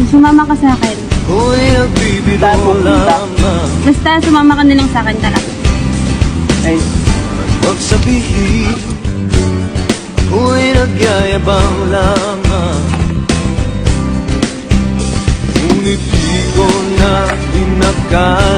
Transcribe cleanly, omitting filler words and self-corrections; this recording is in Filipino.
sumama ka sa akin. Ako'y nagbibiro Saan pupunta? lamang. Basta sumama ka na lang sa akin talaga. Ay, Huwag sabihin ako'y nagyayabang lamang. Ngunit di ko na inakala